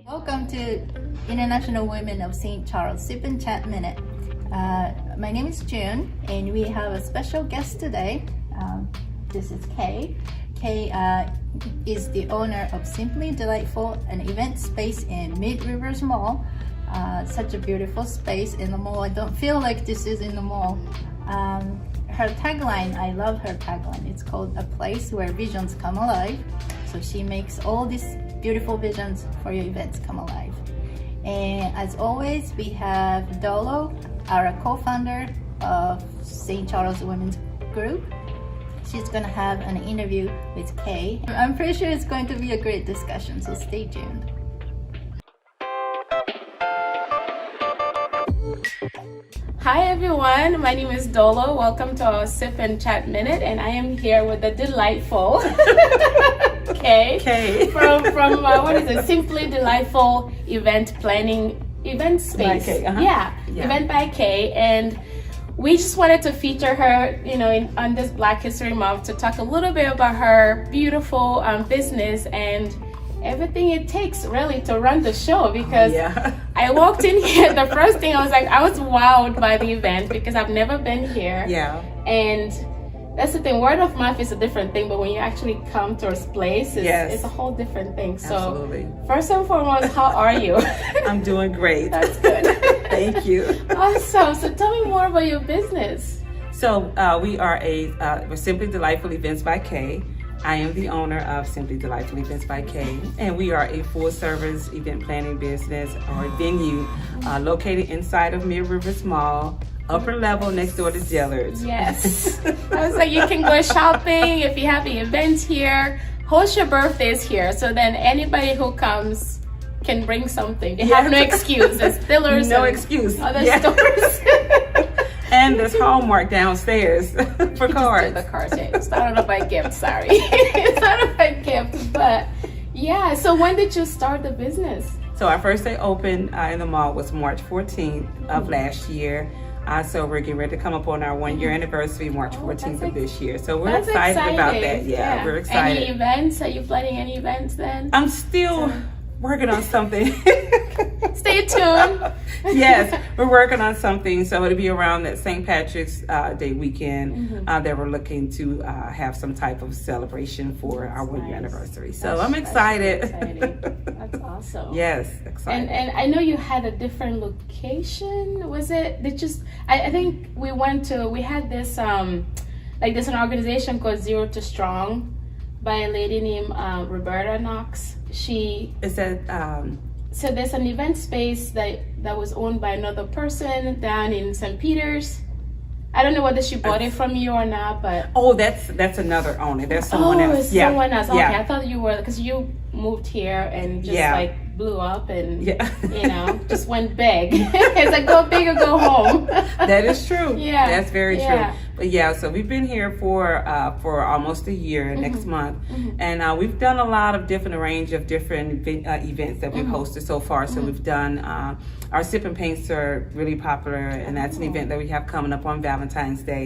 Welcome to International Women of St. Charles Sip and Chat Minute. My name is June, and we have a special guest today. This is Kay. Kay is the owner of Simply Delightful, an event space in Mid Rivers Mall. Such a beautiful space in the mall. I don't feel like this is in the mall. Her tagline, I love her tagline. It's called "A Place Where Visions Come Alive." So she makes all these beautiful visions for your events come alive. And as always, we have Dolo, our co-founder of St. Charles Women's Group. She's gonna have an interview with Kay. I'm pretty sure it's going to be a great discussion, so stay tuned. Hi everyone, my name is Dolo. Welcome to our Sip and Chat Minute, and I am here with the delightful Kay from what is it? Simply Delightful Event Space. Event by Kay, and we just wanted to feature her, on this Black History Month to talk a little bit about her beautiful business and everything it takes really to run the show, because I walked in here, the first thing I was wowed by the event because I've never been here. And that's the thing, word of mouth is a different thing, but when you actually come to a place, it's a whole different thing. So first and foremost, how are you? I'm doing great. That's good. Thank you. Awesome. So tell me more about your business. So we are we're Simply Delightful Events by Kay. I am the owner of Simply Delightful Events by Kay, and we are a full-service event planning business or venue located inside of Mid Rivers Mall, upper level next door to Dillard's. Yes. I was like, you can go shopping if you have events here, host your birthdays here, so then anybody who comes can bring something. They have no excuse. There's Dillard's. No excuse. Other stores. And there's Hallmark downstairs for cards. The cards. It's not about a gift, sorry. It's not about a gift, but yeah. So when did you start the business? So our first day open in the mall was March 14th of last year. So we're getting ready to come up on our 1 year anniversary, March 14th of this year. So we're excited about that. Yeah, we're excited. Any events? Are you planning any events then? I'm still working on something. Stay tuned. Yes, we're working on something. So it'll be around that St. Patrick's Day weekend that we're looking to have some type of celebration for our 1 year anniversary. So I'm excited. That's awesome. Yes, excited. And I know you had a different location. Was it? I think we had this there's an organization called Zero to Strong by a lady named Roberta Knox. So there's an event space that was owned by another person down in St. Peter's. I don't know whether she bought it from you or not, but that's another owner. There's someone else. It's someone else. Okay, I thought you were, because you moved here and just blew up and just went big. It's like go big or go home. That is true. Yeah, that's very true. But so we've been here for almost a year next month, and we've done a lot of range of different events that we've hosted so far. So we've done our Sip and Paints are really popular, and that's an event that we have coming up on Valentine's Day.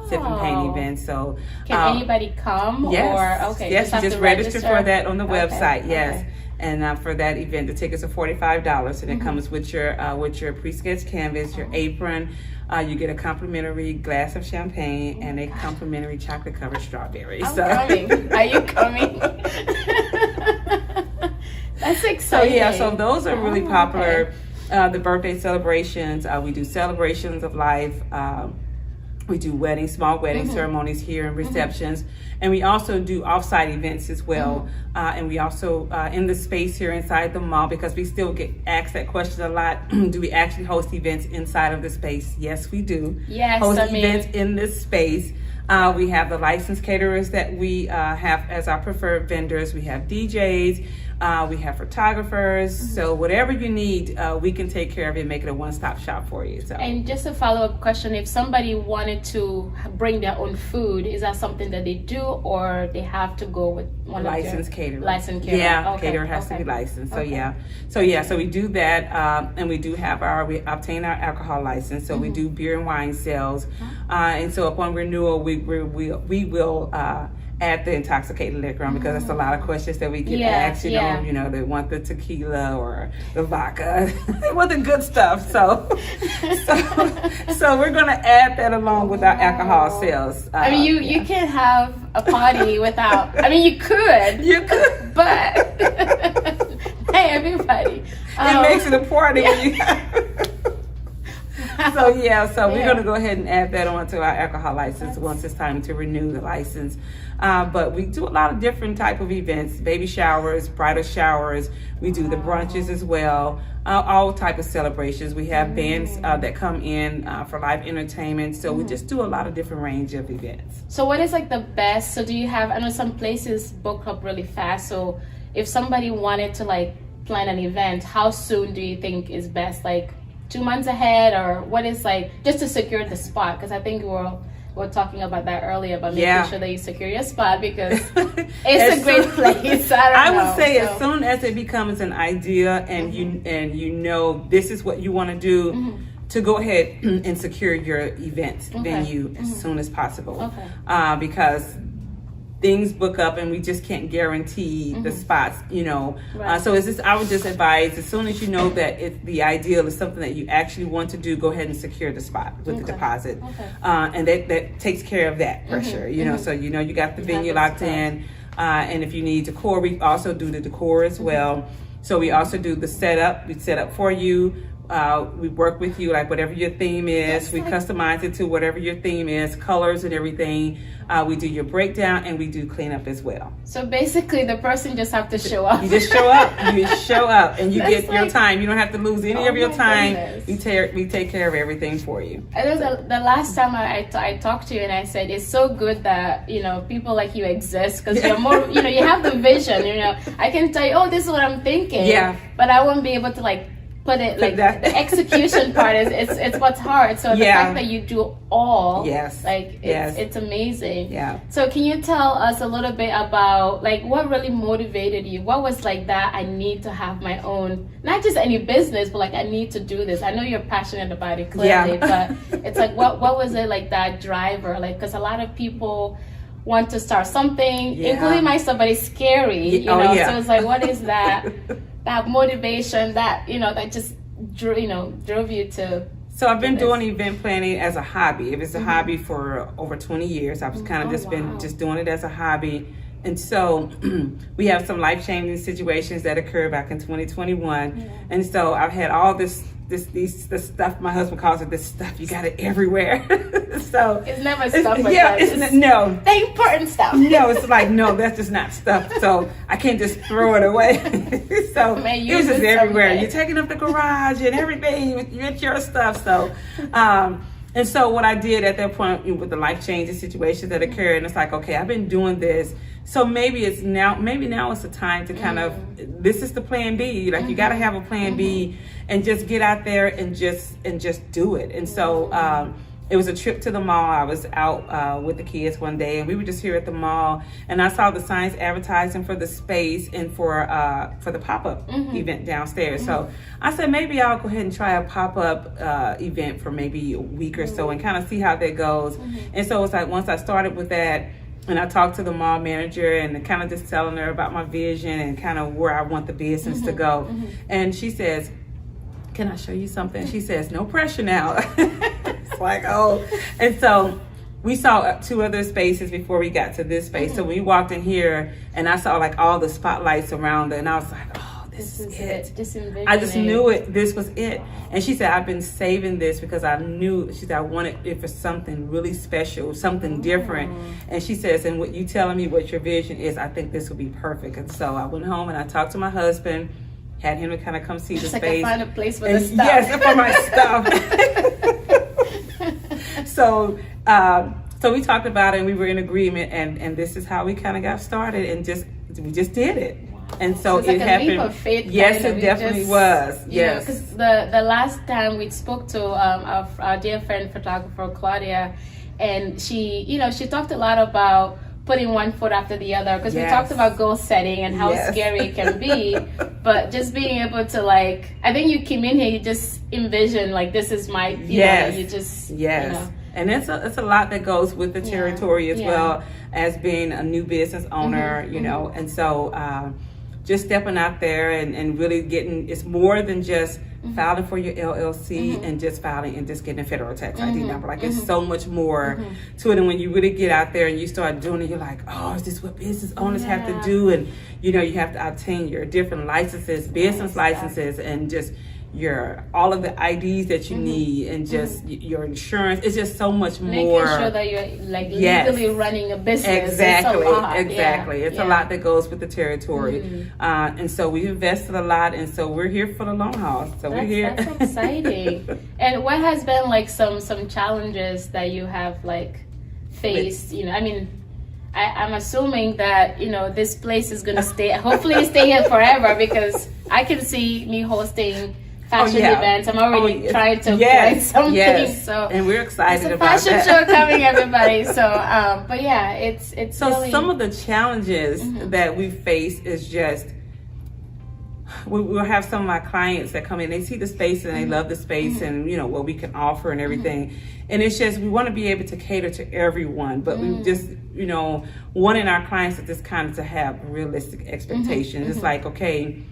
Sip and Paint event. So can anybody come? Yes. Yes, you just register for that on the website. Yes. Okay. And for that event, the tickets are $45, and it comes with your pre-sketched canvas, your apron. You get a complimentary glass of champagne and a complimentary chocolate-covered strawberry. I'm coming. Are you coming? That's exciting. So those are really popular. The birthday celebrations. We do celebrations of life. We do small wedding ceremonies here and receptions. And we also do offsite events as well. And we also, in the space here inside the mall, because we still get asked that question a lot, do we actually host events inside of the space? Yes, we do. Yes, events in this space. We have the licensed caterers that we have as our preferred vendors. We have DJs. We have photographers. So whatever you need, we can take care of it, make it a one-stop shop for you. So. And just a follow-up question, if somebody wanted to bring their own food, is that something that they do, or they have to go with one licensed caterer? Licensed caterer. Yeah, caterer has to be licensed. So so we do that, and we do have we obtain our alcohol license. So we do beer and wine sales, and so upon renewal, we will add the intoxicating liquor on, because that's a lot of questions that we get asked. They want the tequila or the vodka. They want the good stuff. So we're going to add that along with our alcohol sales. I mean, you can't have a party without. I mean, you could, but hey, everybody, it makes it a party when you. So we're going to go ahead and add that onto our alcohol license once it's time to renew the license. But we do a lot of different type of events: baby showers, bridal showers. We do the brunches as well. All type of celebrations. We have bands that come in for live entertainment. So we just do a lot of different range of events. So what is like the best? So do you have? I know some places book up really fast. So if somebody wanted to like plan an event, how soon do you think is best? Like 2 months ahead, or what is like just to secure the spot? Because I think we're talking about that earlier, about making sure that you secure your spot, because it's a great place. I would say as soon as it becomes an idea and you know this is what you want to do, to go ahead and secure your event venue as soon as possible, because things book up and we just can't guarantee the spots, so it's just, I would just advise, as soon as you know that the ideal is something that you actually want to do, go ahead and secure the spot with the deposit. And that takes care of that pressure, so you got the venue locked in, and if you need decor, we also do the decor as well. So we also do the setup. We set up for you. We work with you, like whatever your theme is. We customize it to whatever your theme is, colors and everything. We do your breakdown, and we do cleanup as well. So basically, the person just have to show up. You just show up. And you get your time. You don't have to lose any of your time. Goodness. We take care of everything for you. And the last time I talked to you, and I said it's so good that people like you exist, because you're more you have the vision. I can tell you, oh, this is what I'm thinking. But I won't be able to like put it like the execution part is it's what's hard. So the fact that you do all, it's amazing. So can you tell us a little bit about like what really motivated you? What was like that I need to have my own, not just any business, but like I need to do this? I know you're passionate about it clearly, but it's like what was it like that driver? Like, because a lot of people want to start something, including myself, but it's scary, So it's like, what is that? That motivation that that just drove you to. So I've been doing event planning as a hobby. It was a hobby for over 20 years. I've kind of been doing it as a hobby. And so we have some life-changing situations that occurred back in 2021. And so I've had all this stuff, my husband calls it this stuff, you got it everywhere. So it's never stuff like that. No. The important stuff. No, it's like, no, that's just not stuff. So I can't just throw it away. So it was just everywhere. You're taking up the garage and everything, it's your stuff. So, and so what I did at that point with the life-changing situations that occurred, and it's like, okay, I've been doing this. So maybe now it's the time to kind of, this is the plan B. Like you got to have a plan B, and just get out there and just do it. And so it was a trip to the mall. I was out with the kids one day, and we were just here at the mall, and I saw the signs advertising for the space and for the pop-up event downstairs. So I said, maybe I'll go ahead and try a pop-up event for maybe a week or so and kind of see how that goes. And so it's like, once I started with that, and I talked to the mall manager and kind of just telling her about my vision and kind of where I want the business to go. And she says, can I show you something? She says, no pressure now. It's like, oh. And so we saw 2 other spaces before we got to this space. So we walked in here, and I saw like all the spotlights around it, and I was like, oh, this is it. I just knew it. This was it. And she said, I've been saving this because I knew, she said, I wanted it for something really special, something different. And she says, and what you telling me what your vision is, I think this will be perfect. And so I went home and I talked to my husband, had him to kind of come see the space. I find a place for the stuff. Yes, for my stuff. So we talked about it, and we were in agreement, and this is how we kind of got started, and we just did it. And so it happened. Leap of faith, yes, it definitely was. Yes, because the last time we spoke to our dear friend photographer Claudia, and she talked a lot about putting one foot after the other, because we talked about goal setting and how scary it can be, but just being able to, like, I think you came in here, you just envision like, this is my, you know, you just, you know. And it's a lot that goes with the territory as well as being a new business owner, you know. And so just stepping out there and really getting, it's more than just filing for your LLC and just filing and just getting a federal tax ID number. Like it's so much more to it. And when you really get out there and you start doing it, you're like, oh, is this what business owners have to do? And you know, you have to obtain your different licenses, business licenses, and just all of the IDs that you need, and just your insurance. It's just so much more. Making sure that you're like legally running a business. Exactly, it's a lot. exactly. It's a lot that goes with the territory, and so we invested a lot, and so we're here for the long haul. So we're here. That's exciting. And what has been like some challenges that you have like faced? You know, I mean, I'm assuming that, you know, this place is gonna hopefully stay here forever, because I can see me hosting fashion events. I'm already trying to write something. So and we're excited about that. Fashion show coming, everybody. So, but yeah, it's so really... some of the challenges that we face is just we'll have some of my clients that come in. They see the space and they love the space and you know what we can offer and everything. And it's just we want to be able to cater to everyone, but we just you know wanting our clients to just kind of to have realistic expectations. It's like, okay,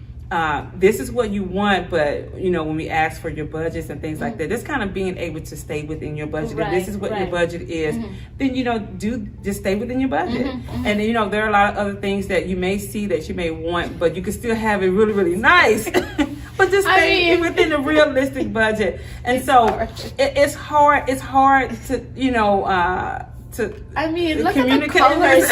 this is what you want, but you know when we ask for your budgets and things like that, just kind of being able to stay within your budget. If this is what your budget is, then you know just stay within your budget. And you know there are a lot of other things that you may see that you may want, but you can still have it really, really nice. But just stay within a realistic budget. And so it's hard to you know I mean, look at the colors.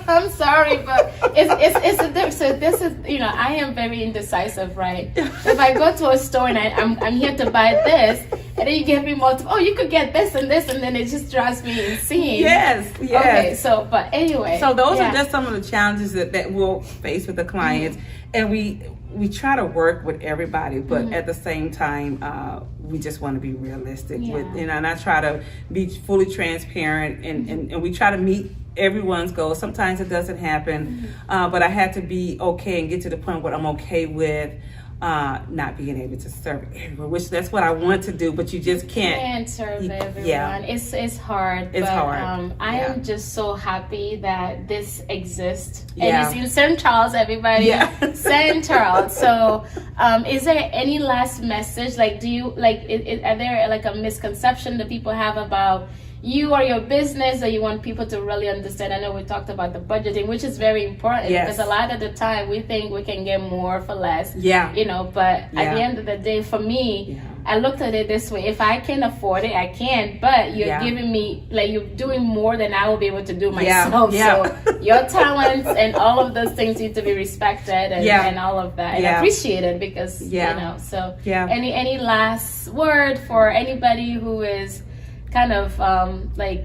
I'm sorry, but it's a difference. So this is, you know, I am very indecisive, right? If I go to a store and I'm here to buy this, and then you give me multiple, you could get this, and then it just drives me insane. Yes. Okay, so, but anyway. So those are just some of the challenges that we'll face with the clients. And we try to work with everybody, but at the same time, we just want to be realistic with, you know, and I try to be fully transparent and we try to meet everyone's goals. Sometimes it doesn't happen, but I had to be okay and get to the point where I'm okay with not being able to serve everyone, which that's what I want to do, but you just can't serve everyone. It's hard. It's hard. I am just so happy that this exists. And it's in St. Charles, everybody. St. Charles. So is there any last message? Like, do you like are there like a misconception that people have about you or your business that you want people to really understand? I know we talked about the budgeting, which is very important because a lot of the time we think we can get more for less. You know, but at the end of the day, for me, I looked at it this way: if I can afford it, I can. But you're giving me, like, you're doing more than I will be able to do myself. So your talents and all of those things need to be respected and all of that and appreciated, because you know. So any last word for anybody who is kind of like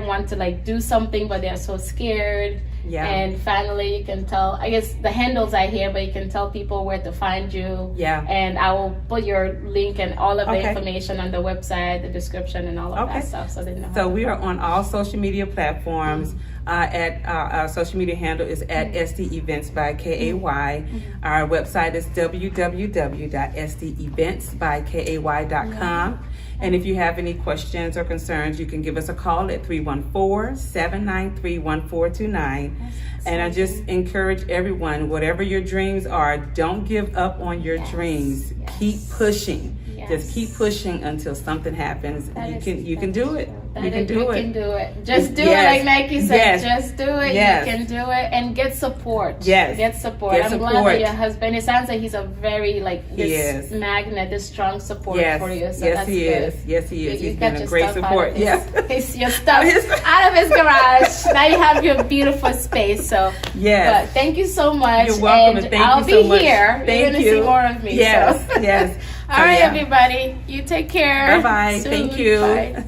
want to like do something, but they're so scared? And finally, you can tell, I guess the handles I hear, but you can tell people where to find you. And I will put your link and all of the information on the website, the description, and all of that stuff, so they know. So we are on all social media platforms. At our social media handle is at SD Events by KAY. Our website is www.sdeventsbykay.com. And if you have any questions or concerns, you can give us a call at 314-793-1429. And I just encourage everyone, whatever your dreams are, don't give up on your dreams. Keep pushing. Just keep pushing until something happens. You can do it. You can do it. Just do it, like Nike said. Just do it. You can do it, and get support. Get support. I'm glad that your husband, it sounds like he's a very this magnet, this strong support for you. So that's he good. is. Yes, he is. You He's got been a your great stuff support. Your stuff out of his garage. Now you have your beautiful space. So but thank you so much. You're welcome, and I'll thank you so much. Here. You're gonna see more of me. Yes. All right, everybody. You take care. Bye-bye. Soon. Thank you. Bye.